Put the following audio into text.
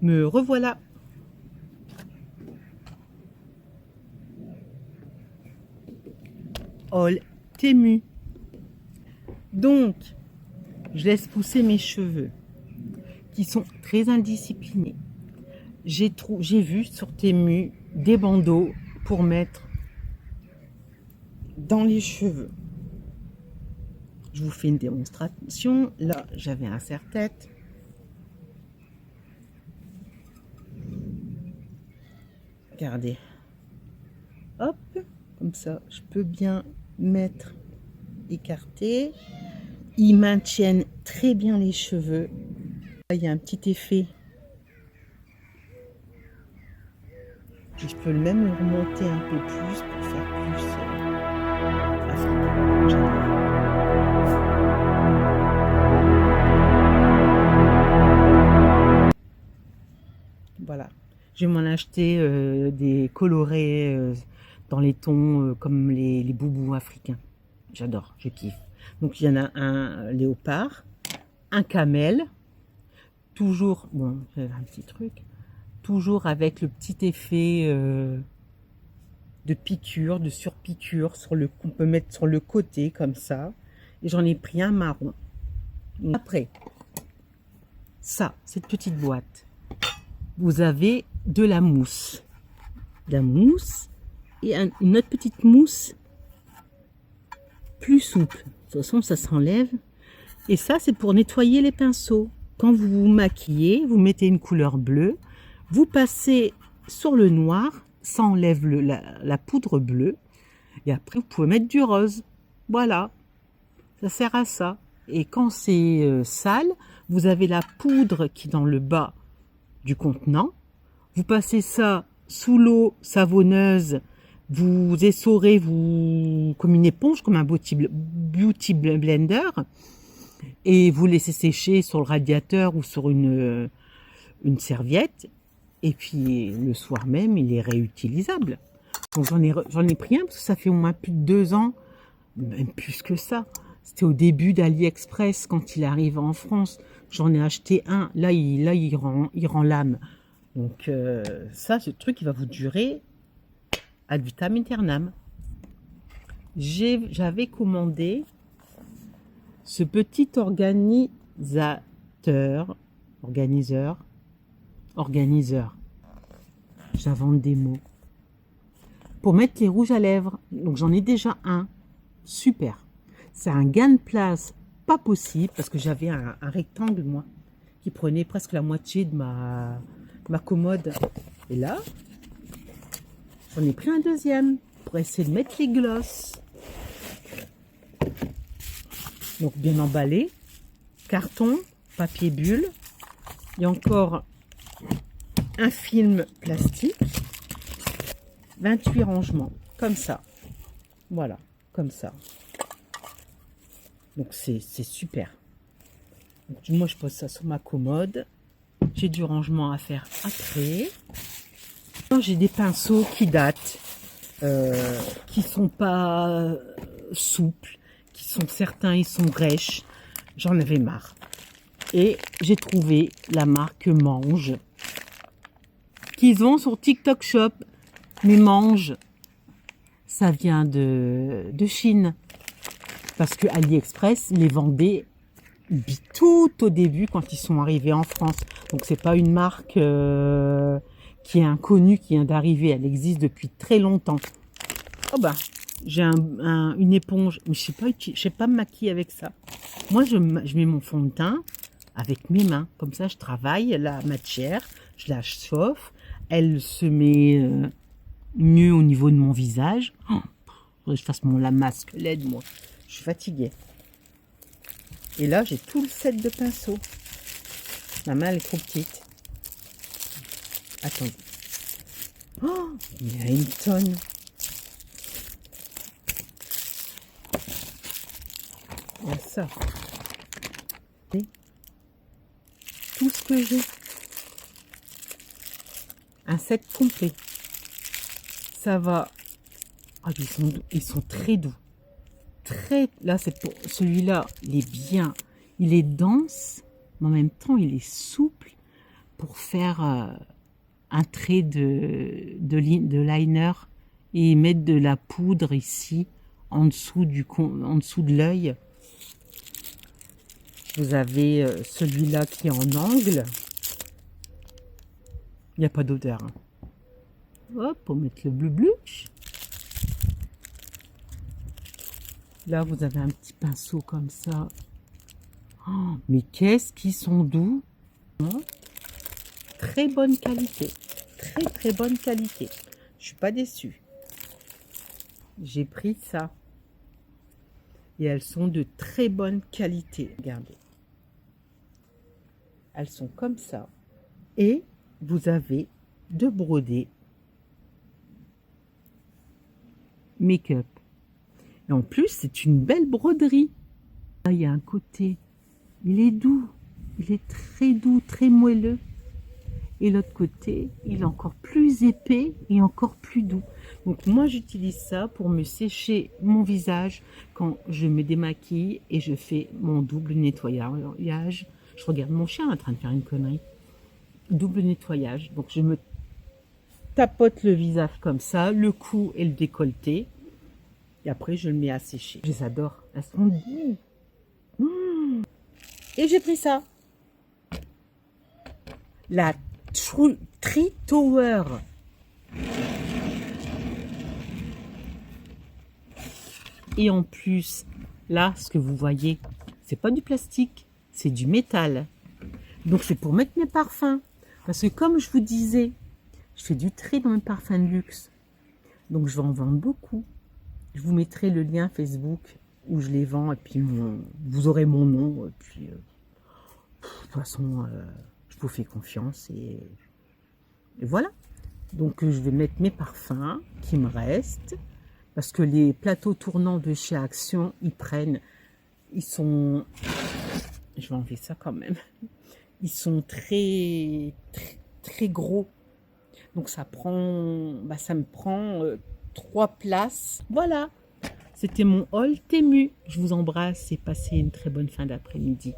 Me revoilà. All Temu. Donc, je laisse pousser mes cheveux qui sont très indisciplinés. J'ai vu sur Temu des bandeaux pour mettre dans les cheveux. Je vous fais une démonstration. Là, j'avais un serre-tête. Regardez. Hop, comme ça, je peux bien mettre écarté. Ils maintiennent très bien les cheveux. Là, il y a un petit effet. Et je peux même le remonter un peu plus pour faire plus africain. Voilà. Je vais m'en acheter des colorés dans les tons comme les boubous africains. J'adore, je kiffe. Donc il y en a un léopard, un camel, toujours, bon, j'ai un petit truc, toujours avec le petit effet de piqûre, de surpiqûre qu'on peut mettre sur le côté comme ça. Et j'en ai pris un marron. Après, ça, cette petite boîte, vous avez de la mousse. De la mousse et une autre petite mousse plus souple. De toute façon, ça s'enlève. Et ça, c'est pour nettoyer les pinceaux. Quand vous vous maquillez, vous mettez une couleur bleue, vous passez sur le noir, ça enlève la poudre bleue. Et après, vous pouvez mettre du rose. Voilà, ça sert à ça. Et quand c'est sale, vous avez la poudre qui est dans le bas du contenant. Vous passez ça sous l'eau savonneuse, vous essorez comme une éponge, comme un beauty blender, et vous laissez sécher sur le radiateur ou sur une serviette. Et puis le soir même, il est réutilisable. Donc j'en ai pris un parce que ça fait au moins plus de 2 ans, même plus que ça. C'était au début d'AliExpress quand il arrive en France. J'en ai acheté un. Là, il rend l'âme. Donc ça, ce truc, il va vous durer ad vitam aeternam. J'avais commandé ce petit organiseur. J'invente des mots. Pour mettre les rouges à lèvres. Donc j'en ai déjà un. Super. C'est un gain de place pas possible parce que j'avais un rectangle, moi, qui prenait presque la moitié de ma commode. Et là, j'en ai pris un deuxième pour essayer de mettre les glosses. Donc bien emballé, carton, papier bulle, il y a encore un film plastique, 28 rangements, comme ça. Voilà, comme ça. Donc c'est super. Donc, moi je pose ça sur ma commode. J'ai du rangement à faire après. J'ai des pinceaux qui datent, qui sont pas souples, certains ils sont rêches. J'en avais marre. Et j'ai trouvé la marque Mange qu'ils ont sur TikTok Shop. Mais Mange, ça vient de Chine. Parce que AliExpress les vendait tout au début quand ils sont arrivés en France. Donc c'est pas une marque qui est inconnue, qui vient d'arriver. Elle existe depuis très longtemps. Oh bah, j'ai une éponge, mais je sais pas me maquiller avec ça. Moi, je mets mon fond de teint avec mes mains. Comme ça, je travaille la matière, je la chauffe, elle se met mieux au niveau de mon visage. Oh, faudrait que je fasse la masque LED, moi. Je suis fatiguée. Et là, j'ai tout le set de pinceaux. Ma main, elle est trop petite. Attendez. Oh, il y a une tonne. Il y a ça. Et tout ce que j'ai. Un set complet. Ça va. Ah, ils sont très doux. Là, c'est pour celui-là, il est bien. Il est dense, mais en même temps, il est souple. pour faire un trait de liner et mettre de la poudre ici en dessous de l'œil. Vous avez celui-là qui est en angle. Il n'y a pas d'odeur. Hein. Hop, pour mettre le bleu. Là, vous avez un petit pinceau comme ça. Oh, mais qu'est-ce qu'ils sont doux! Très bonne qualité. Très, très bonne qualité. Je suis pas déçue. J'ai pris ça. Et elles sont de très bonne qualité. Regardez. Elles sont comme ça. Et vous avez deux brodés make-up. Et en plus, c'est une belle broderie. Là, il y a un côté, il est doux. Il est très doux, très moelleux. Et l'autre côté, il est encore plus épais et encore plus doux. Donc moi, j'utilise ça pour me sécher mon visage quand je me démaquille et je fais mon double nettoyage. Je regarde mon chien en train de faire une connerie. Double nettoyage. Donc je me tapote le visage comme ça, le cou et le décolleté. Et après, je le mets à sécher. Je les adore. Elles sont douces. Et j'ai pris ça. La Tree Tower. Et en plus, là, ce que vous voyez, c'est pas du plastique, c'est du métal. Donc c'est pour mettre mes parfums. Parce que comme je vous disais, je fais du tri dans mes parfums de luxe. Donc je vais en vendre beaucoup. Je vous mettrai le lien Facebook où je les vends. Et puis vous aurez mon nom. Et puis de toute façon, je vous fais confiance. Et voilà. Donc je vais mettre mes parfums qui me restent. Parce que les plateaux tournants de chez Action, ils sont... Je vais enlever ça quand même. Ils sont très, très, très gros. Donc ça me prend 3 places. Voilà. C'était mon haul Temu. Je vous embrasse et passez une très bonne fin d'après-midi.